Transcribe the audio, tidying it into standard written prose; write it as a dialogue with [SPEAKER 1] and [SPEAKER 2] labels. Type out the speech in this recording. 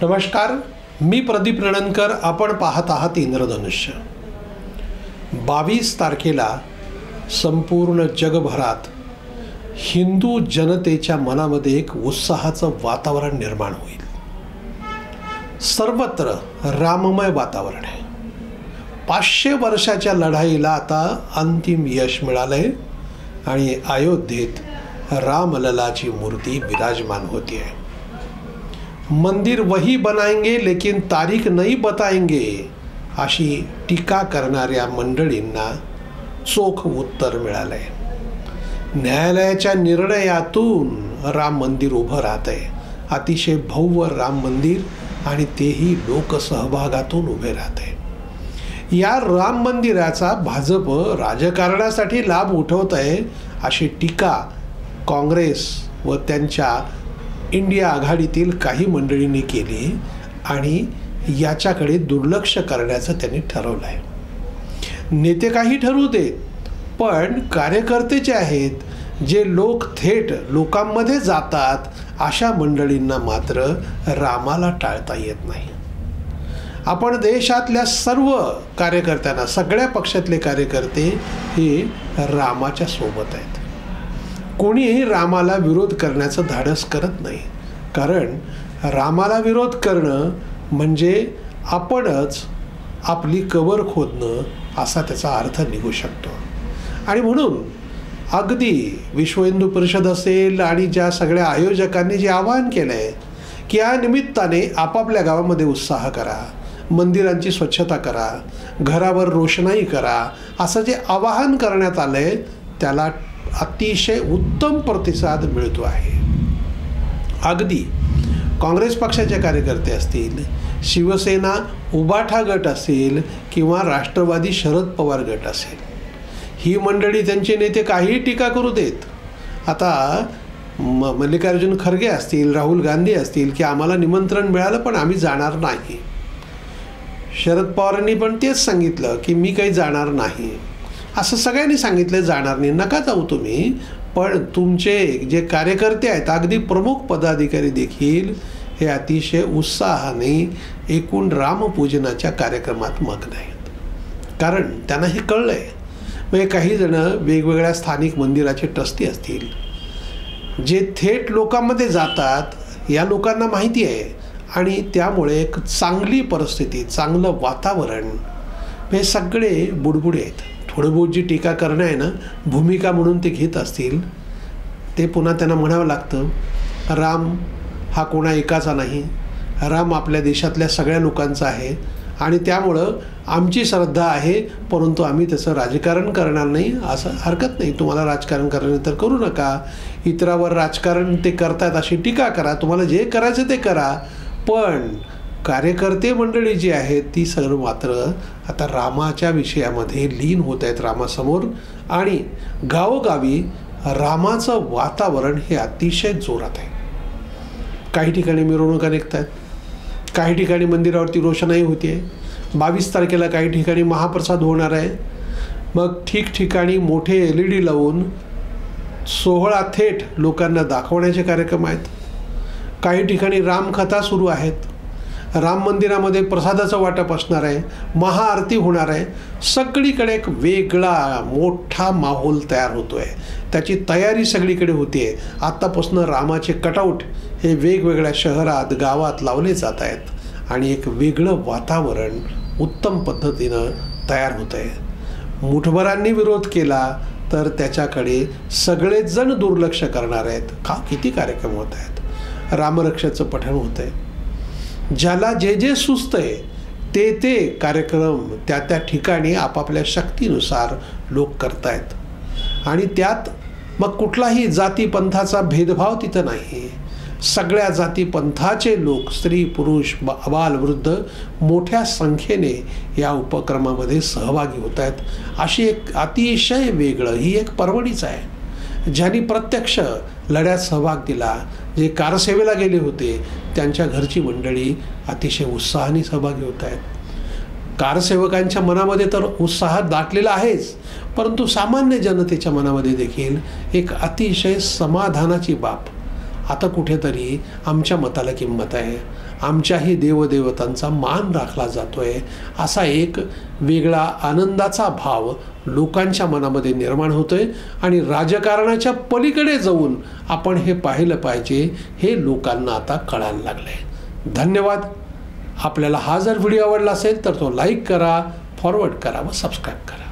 [SPEAKER 1] नमस्कार, मी प्रदीप रणनकर. आपण पाहत आहात इंद्रधनुष्य. 22 तारखेला संपूर्ण जगभरात हिंदू जनतेच्या मनामध्ये एक उत्साहाचं वातावरण निर्माण होईल. सर्वत्र राममय वातावरण आहे. 500 वर्षाच्या लढाईला आता अंतिम यश मिळालंय आणि अयोध्येत रामललाची मूर्ती विराजमान होती आहे. मंदिर वही बनाएंगे लेकिन तारीख नहीं बताएंगे अशी टीका करणाऱ्या मंडळींना चोख उत्तर मिळालंय. न्यायालयाच्या निर्णयातून राम मंदिर उभं राहतंय. अतिशय भव्य राम मंदिर आणि तेही लोकसहभागातून उभे राहते. या राम मंदिराचा भाजप राजकारणासाठी लाभ उठवत आहे अशी टीका काँग्रेस व त्यांच्या इंडिया आघाडीतील काही मंडळींनी केली आणि याच्याकडे दुर्लक्ष करण्याचं त्यांनी ठरवलं आहे. नेते काही ठरवू देत, पण कार्यकर्ते जे आहेत, जे लोक थेट लोकांमध्ये जातात, अशा मंडळींना मात्र रामाला टाळता येत नाही. आपण देशातल्या सर्व कार्यकर्त्यांना, सगळ्या पक्षातले कार्यकर्ते हे रामाच्या सोबत आहेत. कोणीही रामाला विरोध करण्याचं धाडस करत नाही, कारण रामाला विरोध करणं म्हणजे आपणच आपली कबर खोदणं असा त्याचा अर्थ निघू शकतो. आणि म्हणून अगदी विश्व हिंदू परिषद असेल आणि ज्या सगळ्या आयोजकांनी जे आवाहन केलं आहे की या निमित्ताने आपापल्या गावामध्ये उत्साह करा, मंदिरांची स्वच्छता करा, घरावर रोषणाई करा, असं जे आवाहन करण्यात आलं आहे त्याला अतिशय उत्तम प्रतिसाद मिळतो आहे. अगदी काँग्रेस पक्षाचे कार्यकर्ते असतील, शिवसेना उबाठा गट असेल किंवा राष्ट्रवादी शरद पवार गट असेल, ही मंडळी त्यांचे नेते काहीही टीका करू देत. आता मल्लिकार्जुन खरगे असतील, राहुल गांधी असतील की आम्हाला निमंत्रण मिळालं पण आम्ही जाणार नाही. शरद पवारांनी पण तेच सांगितलं की मी काही जाणार नाही. असं सगळ्यांनी सांगितलं जाणार नाही, नका जाऊ तुम्ही. पण तुमचे जे कार्यकर्ते आहेत, अगदी प्रमुख पदाधिकारी देखील हे अतिशय उत्साहाने एकूण रामपूजनाच्या कार्यक्रमात मग्न आहेत. कारण त्यांना हे कळलं आहे. म्हणजे काही जण वेगवेगळ्या स्थानिक मंदिराचे ट्रस्टी असतील, जे थेट लोकांमध्ये जातात, या लोकांना माहिती आहे आणि त्यामुळे एक चांगली परिस्थिती, चांगलं वातावरण, हे सगळे बुडबुडे आहेत. थोडं बहुत जी टीका करणं आहे ना, भूमिका म्हणून ते घेत असतील, ते पुन्हा त्यांना म्हणावं लागतं राम हा कोणा एकाचा नाही, राम आपल्या देशातल्या सगळ्या लोकांचा आहे आणि त्यामुळं आमची श्रद्धा आहे, परंतु आम्ही त्याचं राजकारण करणार नाही. असं हरकत नाही, तुम्हाला राजकारण करायचं तर करू नका, इतरावर राजकारण ते करतात अशी टीका करा, तुम्हाला जे करायचं ते करा. पण कार्यकर्ते मंडळी जी आहेत ती सर्व मात्र आता रामाच्या विषयामध्ये लीन होत आहेत रामासमोर. आणि गावोगावी रामाचं वातावरण हे अतिशय जोरात आहे. काही ठिकाणी मिरवणुका निघत आहेत, काही ठिकाणी मंदिरावरती रोषणाई होती आहे. 22 तारखेला काही ठिकाणी महाप्रसाद होणार आहे. मग ठिकठिकाणी मोठे LED लावून सोहळा थेट लोकांना दाखवण्याचे कार्यक्रम आहेत. काही ठिकाणी रामकथा सुरू आहेत. राम मंदिरामध्ये प्रसादाचं वाटप असणार आहे, महाआरती होणार आहे. सगळीकडे एक वेगळा मोठा माहोल तयार होतो आहे. त्याची तयारी सगळीकडे होती आहे. आत्तापासून रामाचे कटआउट हे वेगवेगळ्या शहरात, गावात लावले जात आहेत आणि एक वेगळं वातावरण उत्तम पद्धतीनं तयार होत आहे. मुठभरांनी विरोध केला तर त्याच्याकडे सगळेच जण दुर्लक्ष करणार आहेत. किती कार्यक्रम होत आहेत, रामरक्षाचं पठण होत आहे. ज्याला जे जे सुचतं आहे ते ते कार्यक्रम त्या ठिकाणी आपापल्या शक्तीनुसार लोक करतायत. आणि त्यात मग कुठलाही जातीपंथाचा भेदभाव तिथं नाही. सगळ्या जातीपंथाचे लोक, स्त्री पुरुष अबाल वृद्ध मोठ्या संख्येने या उपक्रमामध्ये सहभागी होत आहेत. अशी एक अतिशय वेगळं ही एक पर्वणीच आहे. ज्यांनी प्रत्यक्ष लढ्यात सहभाग दिला, जे कारसेवेला गेले होते, त्यांच्या घरची मंडळी अतिशय उत्साहाने सहभागी होत आहेत. कारसेवकांच्या मनामध्ये तर उत्साह दाटलेला आहेच, परंतु सामान्य जनतेच्या मनामध्ये देखील एक अतिशय समाधानाची बाब, आता कुठेतरी आमच्या मताला किंमत आहे, आमच्याही देवदेवतांचा मान राखला जातो आहे, असा एक वेगळा आनंदाचा भाव लोकांच्या मनामध्ये निर्माण होतो आहे. आणि राजकारणाच्या पलीकडे जाऊन आपण हे पाहिलं पाहिजे, हे लोकांना आता कळायला लागलं आहे. धन्यवाद. आपल्याला हा जर व्हिडिओ आवडला असेल तर तो लाईक करा, फॉरवर्ड करा व सबस्क्राईब करा.